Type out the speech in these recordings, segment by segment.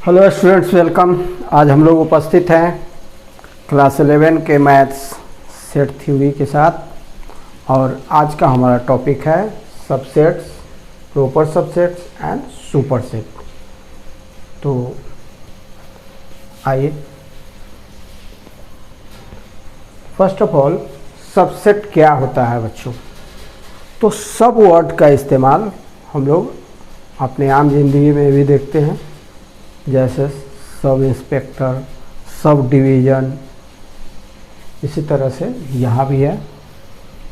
Hello students, welcome. आज हम लोग उपस्थित हैं क्लास 11 के मैथ्स सेट थ्योरी के साथ और आज का हमारा टॉपिक है subsets, proper subsets and superset. तो आइए, फर्स्ट ऑफ ऑल सबसेट क्या होता है बच्चों। तो सब वर्ड का इस्तेमाल हम लोग अपने आम जिंदगी में भी देखते हैं, जैसे सब इंस्पेक्टर, सब डिवीज़न, इसी तरह से यहाँ भी है।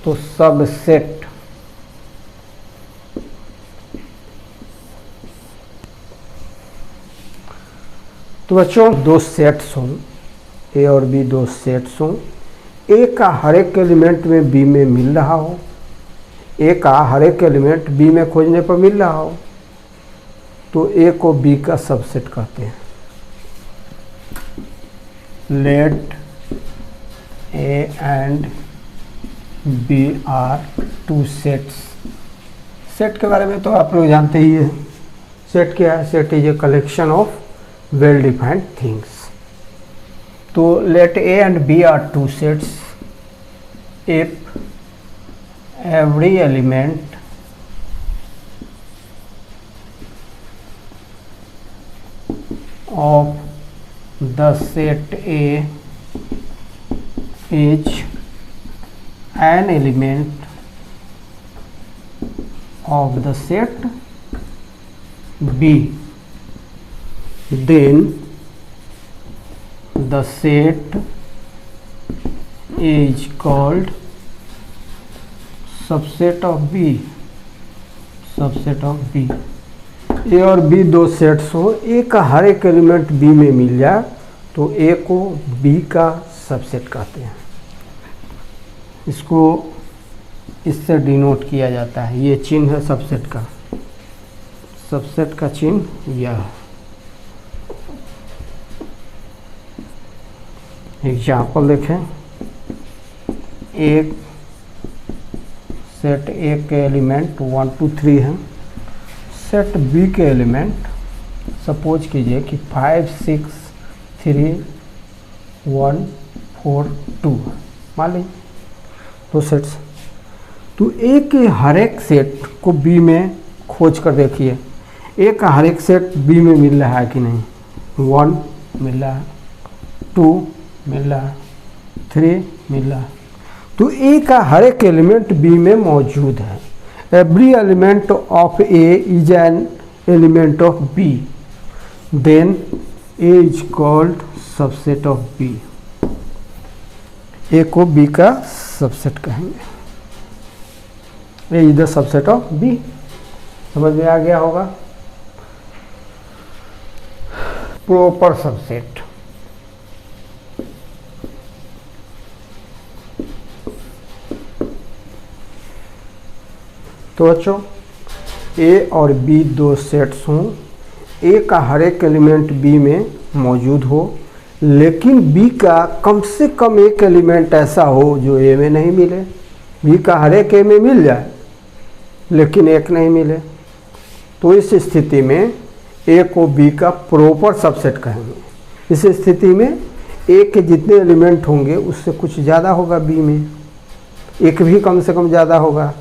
तो सब सेट तो बच्चों दो सेट्स हों, ए और बी दो सेट्स हों, ए का हर एक एलिमेंट में बी में मिल रहा हो, ए का हर एक एलिमेंट बी में खोजने पर मिल रहा हो, तो ए को बी का सबसेट कहते हैं। Let A and B are two sets. Set के बारे में तो आप लोग जानते ही हैं। सेट क्या है? Set is a collection of well defined things. तो let A and B are two sets if every element of the set A is an element of the set B, then the set is called subset of B. subset of B। ए और B दो sets हो, ए का हर एक element B में मिल जाए तो ए को B का सबसेट कहते हैं। इसको इससे डिनोट किया जाता है, ये चिन्ह है सबसेट का। सबसेट का चिन्ह यह है। एग्जाम्पल देखें, एक सेट ए के एलिमेंट 1 2 3 हैं। सेट बी के एलिमेंट सपोज कीजिए कि 5 6 3 1 4 2 मान लीजिए दो सेट्स। तो ए के हर एक सेट को बी में खोज कर देखिए, ए का हर एक सेट बी में मिल रहा है कि नहीं। 1 मिल रहा है, 2 मिल रहा है, 3 मिल रहा है। तो ए का हर एक एलिमेंट बी में मौजूद है। Every element of A is an element of B, then A is called subset of B। A को B का सबसेट कहेंगे। A is the subset of B। समझ में आ गया होगा। प्रॉपर सबसेट, तो बच्चों ए और बी दो सेट्स हों, ए का हर एक एलिमेंट बी में मौजूद हो, लेकिन बी का कम से कम एक एलिमेंट ऐसा हो जो ए में नहीं मिले। बी का हर एक ए में मिल जाए लेकिन एक नहीं मिले, तो इस स्थिति में ए को बी का प्रॉपर सबसेट कहेंगे। इस स्थिति में ए के जितने एलिमेंट होंगे उससे कुछ ज़्यादा होगा बी में, एक भी कम से कम ज़्यादा होगा।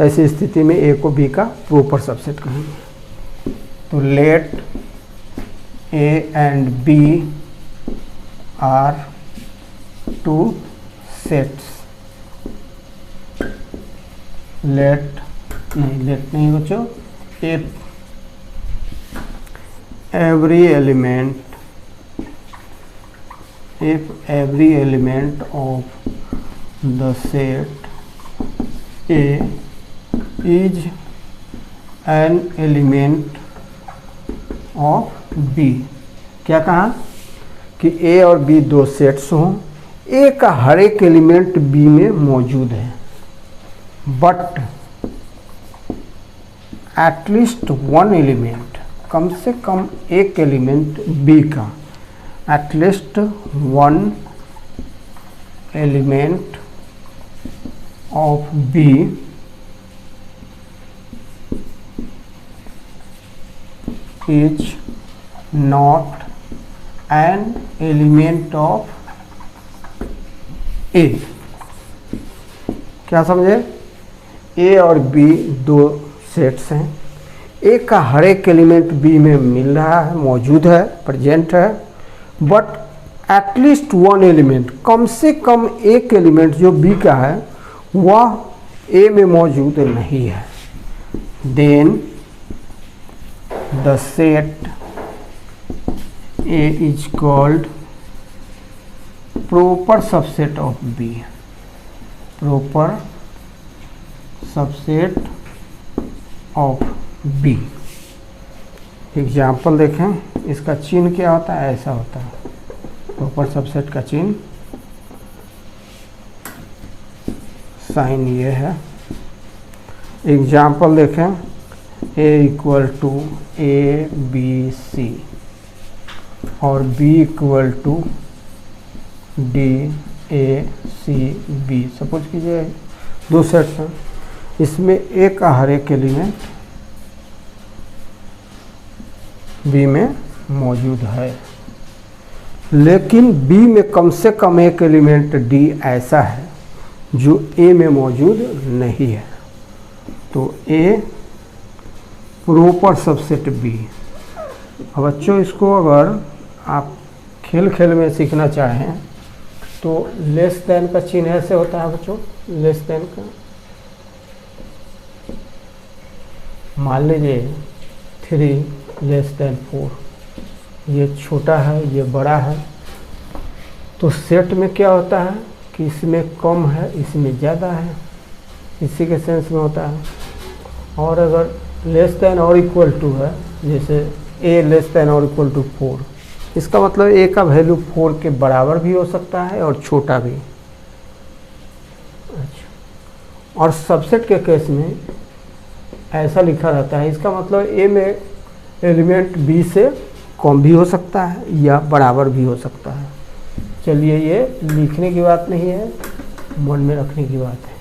ऐसी स्थिति में ए को बी का प्रॉपर सबसेट कहेंगे। तो let A and B are two sets. Let नहीं बच्चों, if every element of the set A is an element of B। क्या कहा कि ए और बी दो सेट्स हों, ए का हर एक एलिमेंट बी में मौजूद है, बट एटलीस्ट वन एलिमेंट, कम से कम एक एलिमेंट बी का, at least one element of B is not an element of A. क्या समझे? ए और बी दो सेट्स हैं, ए का हर एक एलिमेंट बी में मिल रहा है, मौजूद है, प्रेजेंट है, बट एटलीस्ट वन एलिमेंट, कम से कम एक एलिमेंट जो बी का है वह ए में मौजूद नहीं है। Then the set A is called proper subset of B, proper subset of B। Example देखें, इसका चिन्ह क्या होता है? ऐसा होता है प्रॉपर सबसेट का चिन्ह, साइन ये है। एग्जाम्पल देखें, A equal to A B C और B equal to D A C B. Suppose कीजिए दो सेट्स हैं, इसमें ए का हर एक एलिमेंट बी में मौजूद है, लेकिन बी में कम से कम एक एलिमेंट डी ऐसा है जो ए में मौजूद नहीं है। तो ए प्रॉपर सबसेट बी। अब बच्चों इसको अगर आप खेल खेल में सीखना चाहें तो लेस देन का चिन्ह ऐसे होता है बच्चों, लेस देन का। मान लीजिए 3 लेस देन 4, ये छोटा है ये बड़ा है, तो सेट में क्या होता है कि इसमें कम है इसमें ज़्यादा है, इसी के सेंस में होता है। और अगर लेस देन और इक्वल टू है, जैसे ए लेस देन और इक्वल टू 4, इसका मतलब ए का वैल्यू 4 के बराबर भी हो सकता है और छोटा भी। अच्छा, और सबसेट के केस में ऐसा लिखा रहता है, इसका मतलब ए में एलिमेंट बी से कम भी हो सकता है या बराबर भी हो सकता है। चलिए ये लिखने की बात नहीं है, मन में रखने की बात है।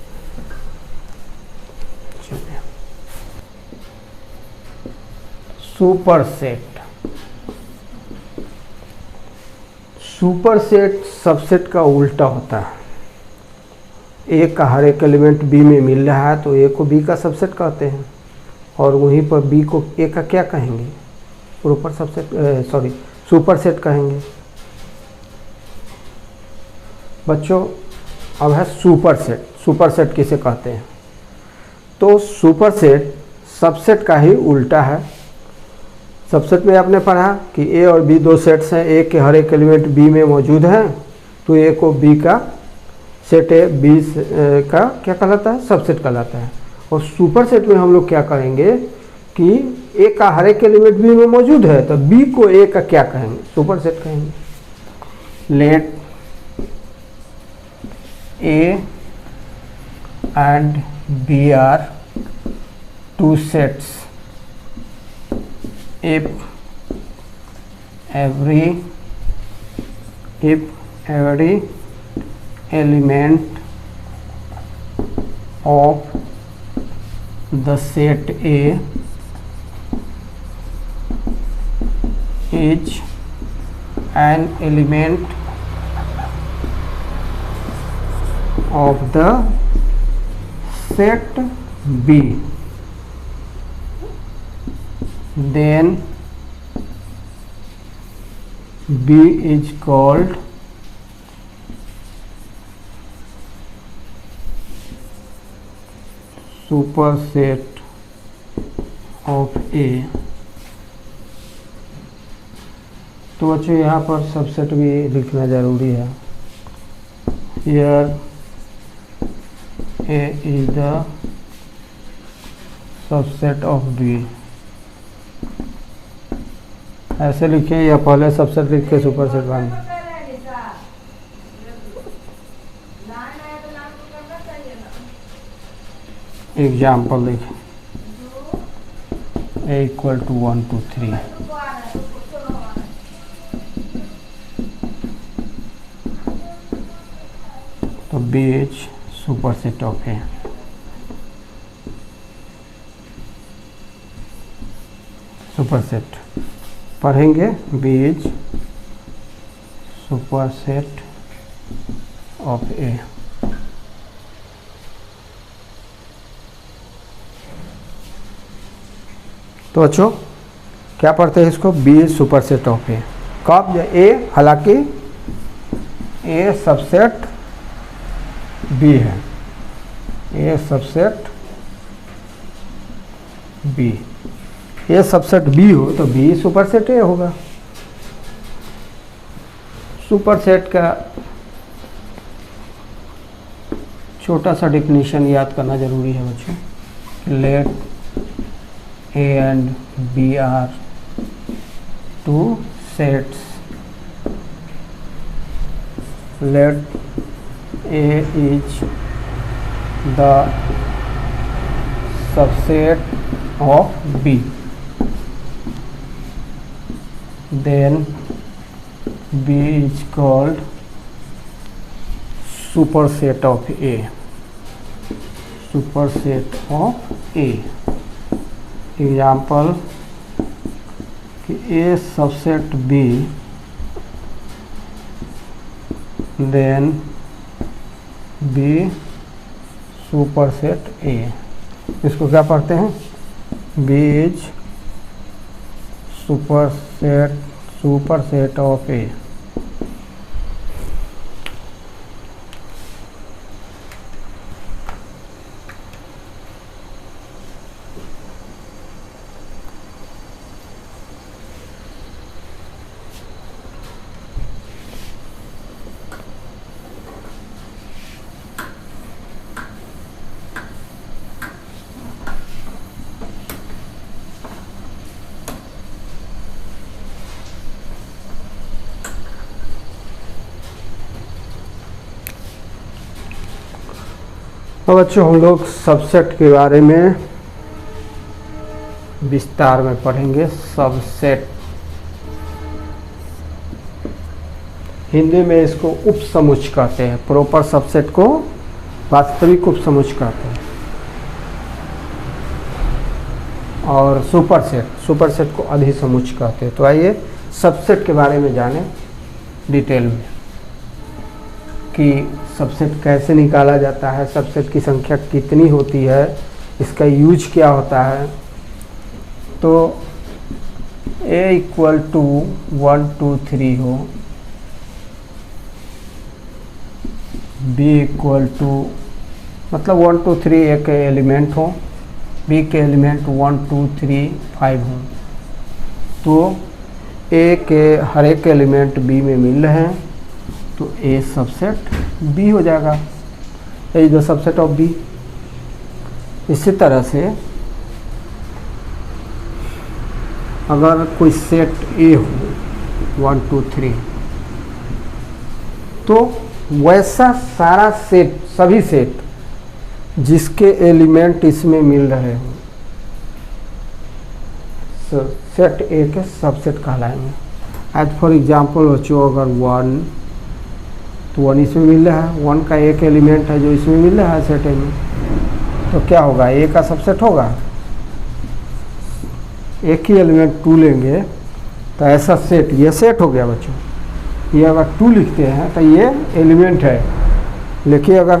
चलिए super set. Super set subset का उल्टा होता है। ए का हर एक एलिमेंट बी में मिल रहा है तो ए को बी का सबसेट कहते हैं, और वहीं पर बी को ए का क्या कहेंगे? Proper subset, sorry super set कहेंगे। बच्चों अब है सुपर सेट। सुपर सेट किसे कहते हैं? तो सुपर सेट सबसेट का ही उल्टा है। सबसेट में आपने पढ़ा कि ए और बी दो सेट्स हैं, ए के हर एक एलिमेंट बी में मौजूद है, तो ए को बी का सेट ए बी का क्या कहलाता है? सबसेट कहलाता है। और सुपर सेट में हम लोग क्या करेंगे कि ए का हर एक एलिमेंट बी में मौजूद है, तो बी को ए का क्या कहेंगे? सुपर सेट कहेंगे। Let A and B are two sets if every element of the set A is an element of the set B, then B is called superset of A। तो बच्चों यहाँ पर subset भी लिखना जरूरी है। Here A is the subset of B। ऐसे लिखें या पहले सबसेट लिख के सुपर सेट बांध। एग्जाम्पल देखें, ए इक्वल टू 1 2 3, तो B is super set of A. Super set पढ़ेंगे B is superset of A. तो बच्चों क्या पढ़ते हैं इसको, B is superset of A. कब ए, हालांकि ए सबसेट बी है, A subset B, A subset B हो तो बी सुपरसेट ए होगा। सुपरसेट का छोटा सा डेफिनेशन याद करना जरूरी है बच्चों। Let A and B are two sets, let A is the subset of B, then B is called superset of A, superset of A। Example कि A subset B, then B superset A। इसको क्या पढ़ते हैं, B is superset of A। तो बच्चों हम लोग subset के बारे में विस्तार में पढ़ेंगे। सबसेट, हिंदी में इसको उपसमुच्चय कहते हैं। प्रॉपर सबसेट को वास्तविक उपसमुच्चय कहते हैं, और सुपरसेट को अधिसमुच्चय कहते हैं। तो आइए सबसेट के बारे में जानें डिटेल में कि सबसेट कैसे निकाला जाता है, सबसेट की संख्या कितनी होती है, इसका यूज क्या होता है। तो A इक्वल टू 1 2 3 हो, B इक्वल टू मतलब 1 2 3 एक एलिमेंट हो, B के एलिमेंट 1 2 3 5 हो, तो A के हर एक एलिमेंट B में मिल रहे हैं तो A सबसेट B हो जाएगा। A is the subset of B। इसी तरह से अगर कोई सेट A हो 1 2 3, तो वैसा सारा सेट, सभी सेट जिसके एलिमेंट इसमें मिल रहे हो सेट A के सबसेट कहलाएंगे। एज फॉर एग्जाम्पल बच्चों, अगर 1 तो 1 इसमें मिल रहा है, 1 का एक एलिमेंट है जो इसमें मिल रहा है सेट A में, तो क्या होगा, A का सबसेट होगा। एक ही एलिमेंट 2 लेंगे तो ऐसा सेट, ये सेट हो गया बच्चों। ये अगर 2 लिखते हैं तो ये एलिमेंट है, लेकिन अगर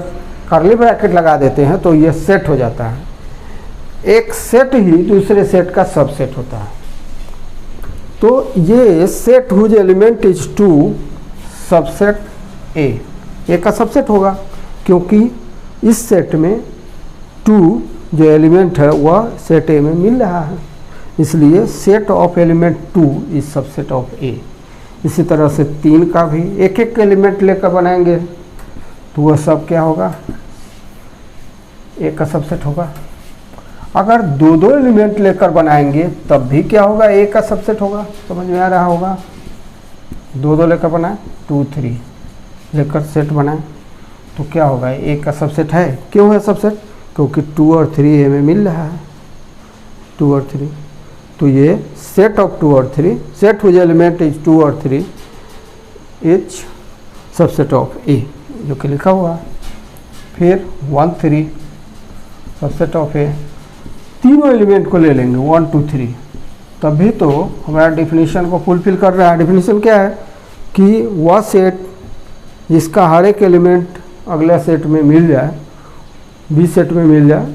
कर्ली ब्रैकेट लगा देते हैं तो ये सेट हो जाता है। एक सेट ही दूसरे सेट का सबसेट होता है। तो ये set whose element is 2 subset A का सबसेट होगा, क्योंकि इस सेट में 2 जो एलिमेंट है वह सेट ए में मिल रहा है, इसलिए set of element 2 is subset of A. इसी तरह से 3 का भी एक एक एलिमेंट लेकर बनाएंगे तो वह सब क्या होगा, ए का सबसेट होगा। अगर 2 एलिमेंट लेकर बनाएंगे तब भी क्या होगा, ए का सबसेट होगा। समझ में आ रहा होगा। 2 लेकर बनाए, 2 3 लेकर सेट बनाए तो क्या होगा, ए का सबसेट है। क्यों है सबसेट, क्योंकि 2 और 3 ए में मिल रहा है, 2 और 3। तो ये सेट ऑफ 2 और 3, सेट हुज एलिमेंट इज 2 और 3 इज सबसेट ऑफ ए, जो कि लिखा हुआ है। फिर 1 3 सबसेट ऑफ ए, तीनों एलिमेंट को ले लेंगे 1 2 3, तभी तो हमारा डेफिनेशन को फुलफिल कर रहा है। डेफिनेशन क्या है कि वह सेट जिसका हर एक एलिमेंट अगला सेट में मिल जाए, बी सेट में मिल जाए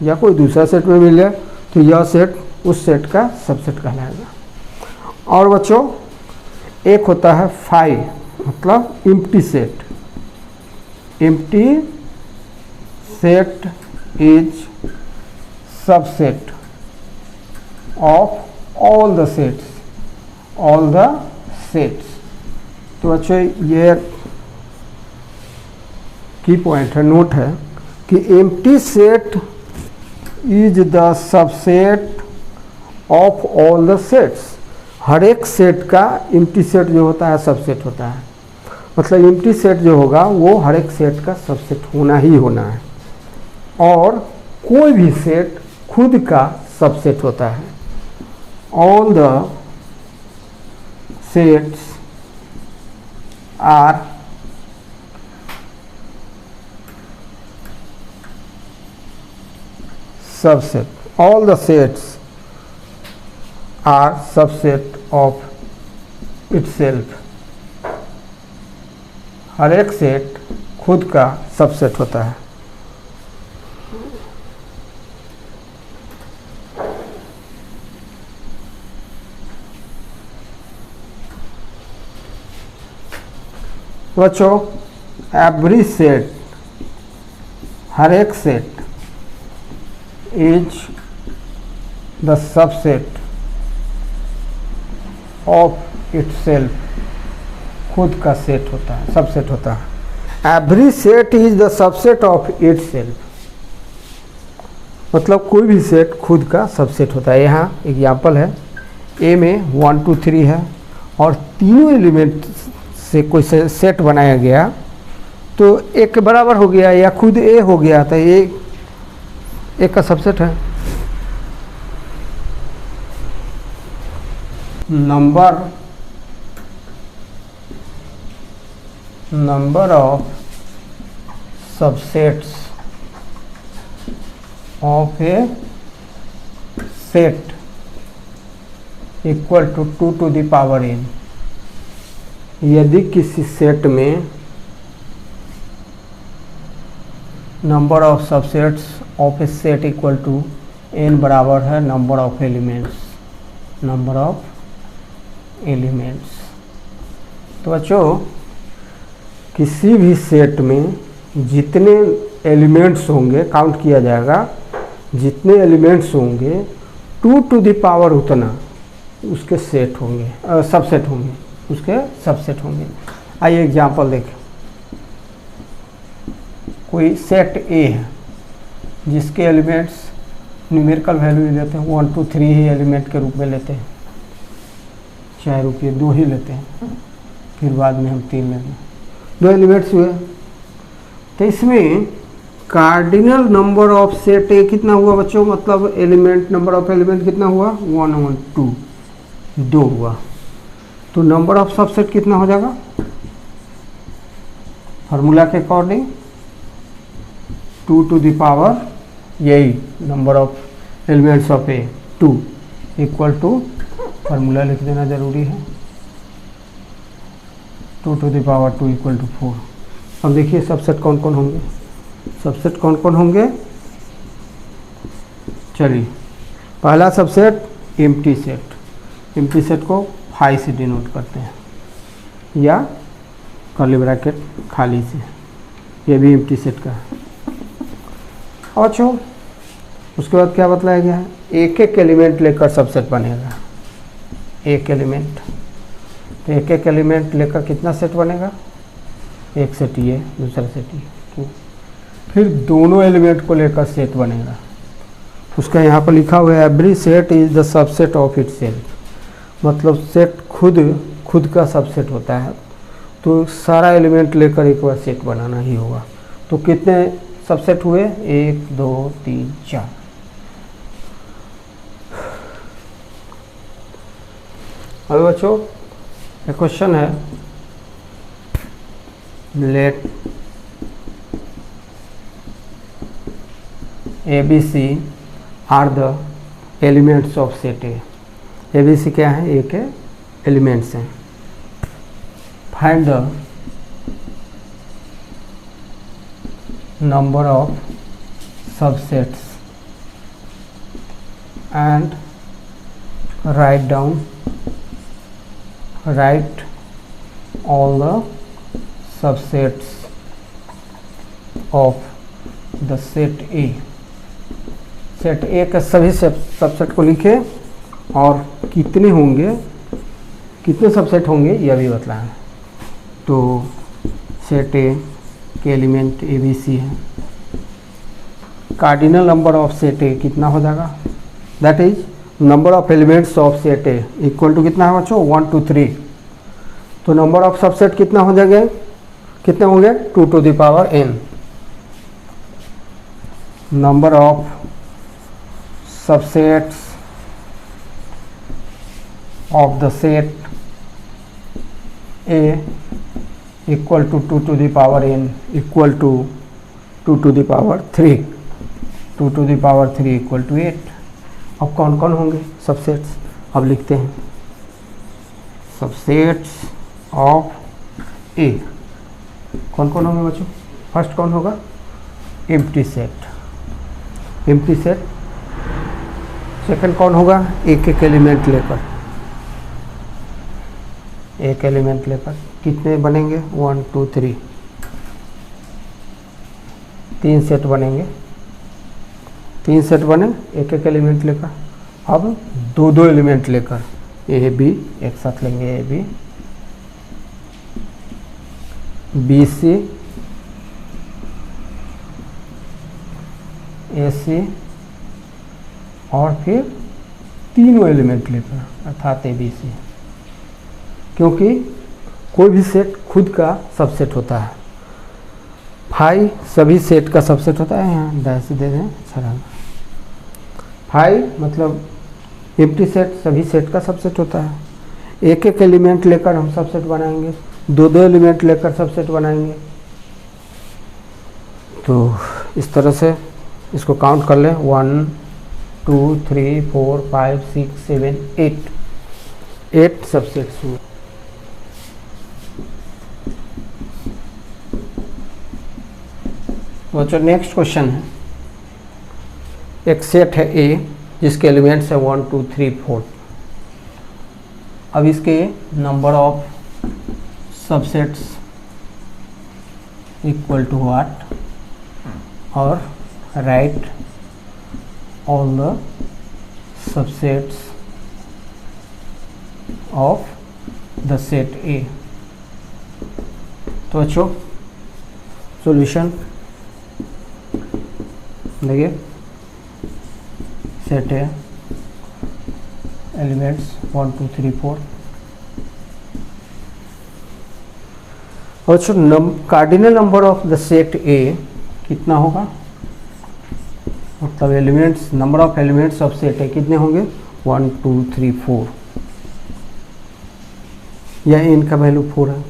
या कोई दूसरा सेट में मिल जाए, तो यह सेट उस सेट का सबसेट कहलाएगा। और बच्चों एक होता है फाई, मतलब empty set. Empty set is subset of all the sets, all the sets. तो बच्चों ये की पॉइंट है, नोट है कि empty set is the subset of all the sets. हर एक सेट का एम्प्टी सेट जो होता है सबसेट होता है। मतलब एम्प्टी सेट जो होगा वो हर एक सेट का सबसेट होना ही होना है। और कोई भी सेट खुद का सबसेट होता है। All the sets are subset. All the sets are subset of itself. हर एक सेट खुद का सबसेट होता है। बच्चों एवरी सेट, हर एक set is the subset of itself, खुद का सेट होता है, सबसेट होता है। Every set is the subset of itself, मतलब कोई भी सेट खुद का सबसेट होता है। यहाँ एग्जाम्पल है, ए में 1 2 3 है और तीनों एलिमेंट से कोई सेट बनाया गया तो एक के बराबर हो गया या खुद ए हो गया, तो ये एक का सबसेट है। Number of subsets of a set equal to 2 to the power n। यदि किसी सेट में number of subsets of a set equal to n बराबर है number of elements, number of elements. तो बच्चों किसी भी सेट में जितने एलिमेंट्स होंगे काउंट किया जाएगा, जितने एलिमेंट्स होंगे 2 to the power उतना उसके सेट होंगे, सबसेट होंगे, उसके सबसेट होंगे। आइए एग्जांपल देखें। कोई सेट ए है जिसके एलिमेंट्स न्यूमेरिकल वैल्यू लेते हैं 1 2 3 ही एलिमेंट के रूप में लेते हैं, चाहे रुपये 2 ही लेते हैं, फिर बाद में हम 3 लेंगे। 2 एलिमेंट्स हुए, तो इसमें cardinal number of set A कितना हुआ बच्चों, मतलब एलिमेंट नंबर ऑफ एलिमेंट कितना हुआ 1 1 2, 2 हुआ। तो नंबर ऑफ सबसेट कितना हो जाएगा, फार्मूला के अकॉर्डिंग 2 to the power, यही number of elements of A 2 equal to, formula लिख देना जरूरी है, 2 to the power 2 equal to 4। अब देखिए सबसेट कौन कौन होंगे, सबसेट कौन कौन होंगे। चलिए पहला subset empty set. Empty set को फाई से डिनोट करते हैं या कर्ली ब्रैकेट खाली से, ये भी एम्प्टी सेट का है। अच्छा उसके बाद क्या बतलाया गया है, एक एक एलिमेंट लेकर सबसेट बनेगा। एक एलिमेंट, तो एक एक एलिमेंट लेकर कितना सेट बनेगा, एक सेट ये, दूसरा सेट ये, फिर दोनों एलिमेंट को लेकर सेट बनेगा। उसका यहाँ पर लिखा हुआ है every set is the subset of itself, मतलब सेट खुद का सबसेट होता है, तो सारा एलिमेंट लेकर एक बार सेट बनाना ही होगा। तो कितने सबसेट हुए, 1 2 3 4। अब बच्चों एक क्वेश्चन है, let ABC are the elements of set A. ABC क्या है, ए के एलिमेंट्स हैं। Find the number of subsets and write all the subsets of the set A। Set A के सभी सबसेट को लिखे और कितने होंगे, कितने सबसेट होंगे यह भी बतलाएं। तो सेट ए के एलिमेंट ए बी सी है। Cardinal number of set A कितना हो जाएगा, that is number of elements of set A equal to कितना है बच्चों, 1 2 3। तो नंबर ऑफ सबसेट कितना हो जाएगा, कितने होंगे, 2 to the power n। Number of subsets of the set A equal to 2 to the power n equal to 2 to the power 3, 2 to the power 3 equal to 8। अब कौन कौन होंगे सबसेट्स, अब लिखते हैं सबसेट्स ऑफ ए। कौन कौन होंगे बच्चों, फर्स्ट कौन होगा, empty set, empty set. Second कौन होगा, एक एक एलिमेंट लेकर, एक एलिमेंट लेकर कितने बनेंगे, 1 2 3, 3 सेट बनेंगे, 3 सेट बने एक एक एलिमेंट लेकर। अब दो दो एलिमेंट लेकर ए बी एक साथ लेंगे, ए बी बी सी ए सी और फिर तीनों एलिमेंट लेकर अर्थात ए बी सी। क्योंकि कोई भी सेट खुद का सबसेट होता है, फाई सभी सेट का सबसेट होता है, यहाँ डैश दे दें अच्छा। फाई मतलब एम्प्टी सेट सभी सेट का सबसेट होता है। एक एक एलिमेंट लेकर हम सबसेट बनाएंगे, दो दो एलिमेंट लेकर सबसेट बनाएंगे। तो इस तरह से इसको काउंट कर लें, 1 2 3 4 5 6 7 8 सबसेट्स हुए। बच्चों नेक्स्ट क्वेश्चन है, एक सेट है ए जिसके एलिमेंट्स है 1 2 3 4। अब इसके number of subsets equal to what, और write all the subsets of the set A. तो बच्चों सॉल्यूशन देखिए, सेट है एलिमेंट्स 1 2 3 4। और cardinal number of the set A कितना होगा, मतलब elements, number of elements of set ए कितने होंगे, 1 2 3 4। यह इनका वैल्यू 4 है।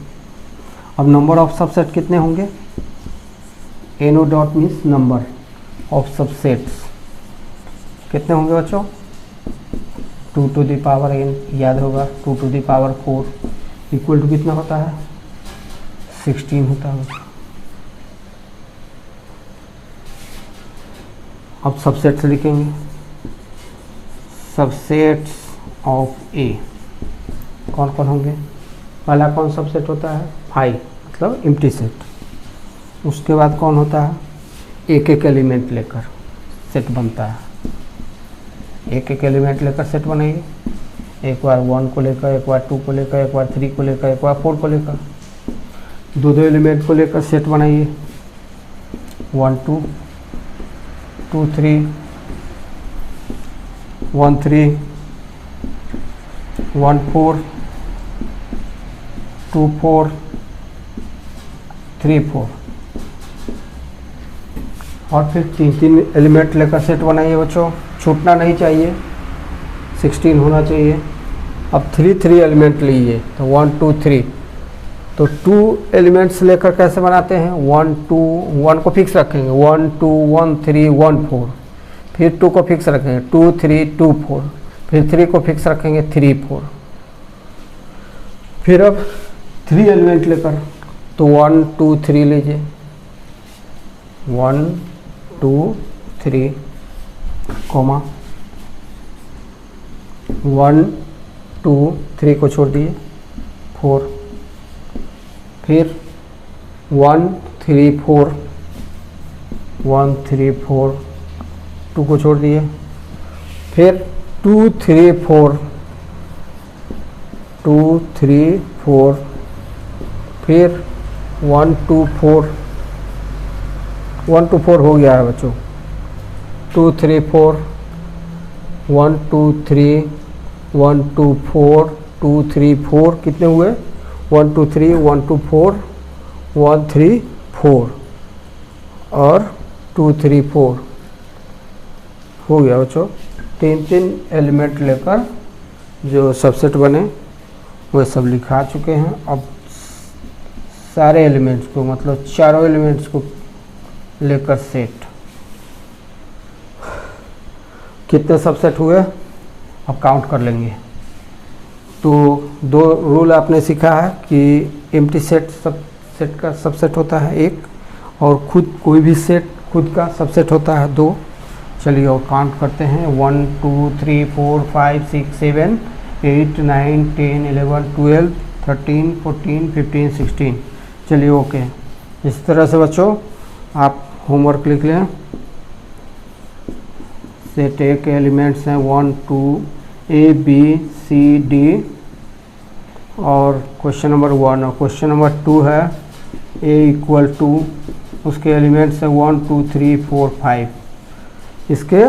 अब नंबर ऑफ सबसेट कितने होंगे, NO dot means number of subsets कितने होंगे बच्चों, 2 to the power n याद होगा, 2 to the power 4 equal to कितना होता है, 16 होता है। अब सबसेट्स लिखेंगे, सबसेट्स ऑफ ए कौन कौन होंगे, पहला कौन सबसेट होता है, फाई मतलब एम्प्टी सेट। उसके बाद कौन होता है, एक एक एलिमेंट लेकर सेट बनता है, एक एक एलिमेंट लेकर सेट बनाइए, एक बार 1 को लेकर, एक बार 2 को लेकर, एक बार 3 को लेकर, एक बार 4 को लेकर, दो दो एलिमेंट को लेकर सेट बनाइए, 1 2 2 3 1 3 1 4 2 4 3 4 और फिर 3 एलिमेंट लेकर सेट बनाइए बच्चों, छूटना नहीं चाहिए, 16 होना चाहिए। अब 3 एलिमेंट लीजिए, तो 1 2 3, तो 2 एलिमेंट्स लेकर कैसे बनाते हैं, 1 2 1 को फिक्स रखेंगे, 1 2 1 3 1 4, फिर 2 को फिक्स रखेंगे, 2 3 2 4, फिर 3 को फिक्स रखेंगे 3 4। फिर अब 3 एलिमेंट लेकर तो 1 2 3 लीजिए, 1 2 3 कॉमा 1 2 3 को छोड़ दिए 4, फिर 1 3 4 1 3 4 2 को छोड़ दिए, फिर 2 3 4 2 3 4, फिर 1 2 4 1 2 4 हो गया है बच्चों, 2 3 4 1 2 3 1 2 4 2 3 4 कितने हुए 1 2 3 1 2 4 1 3 4 और 2 3 4 हो गया बच्चों। 3 एलिमेंट लेकर जो सबसेट बने वो सब लिखा चुके हैं। अब सारे एलिमेंट्स को मतलब चारों एलिमेंट्स को लेकर सेट कितने सबसेट हुए अब काउंट कर लेंगे। तो 2 रूल आपने सीखा है कि एम्प्टी सेट सेट का सबसेट होता है 1 और खुद कोई भी सेट खुद का सबसेट होता है 2। चलिए और काउंट करते हैं 1 2 3 4 5 6 7 8 9 10 11 12 13 14 15 16। चलिए ओके। इस तरह से बच्चों आप होमवर्क लिख लें। सेट ए के एलिमेंट्स हैं 1 2 A B C D और क्वेश्चन नंबर 1 और क्वेश्चन नंबर 2 है A इक्वल टू उसके एलिमेंट्स हैं 1 2 3 4 5। इसके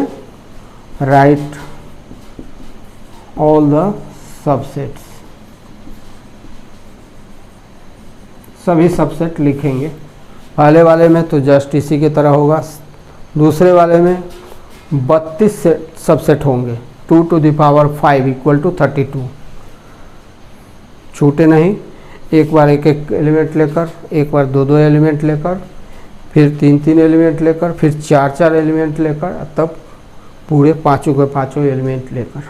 राइट ऑल द सबसेट्स, सभी सबसेट लिखेंगे। पहले वाले में तो जस्ट इसी की तरह होगा, दूसरे वाले में 32 सबसेट होंगे 2 to the power 5 equal to 32। छूटे नहीं, एक बार एक एक एलिमेंट लेकर, एक बार 2 एलिमेंट लेकर, फिर 3 एलिमेंट लेकर, फिर 4 एलिमेंट लेकर, तब पूरे 5 के 5 एलिमेंट लेकर।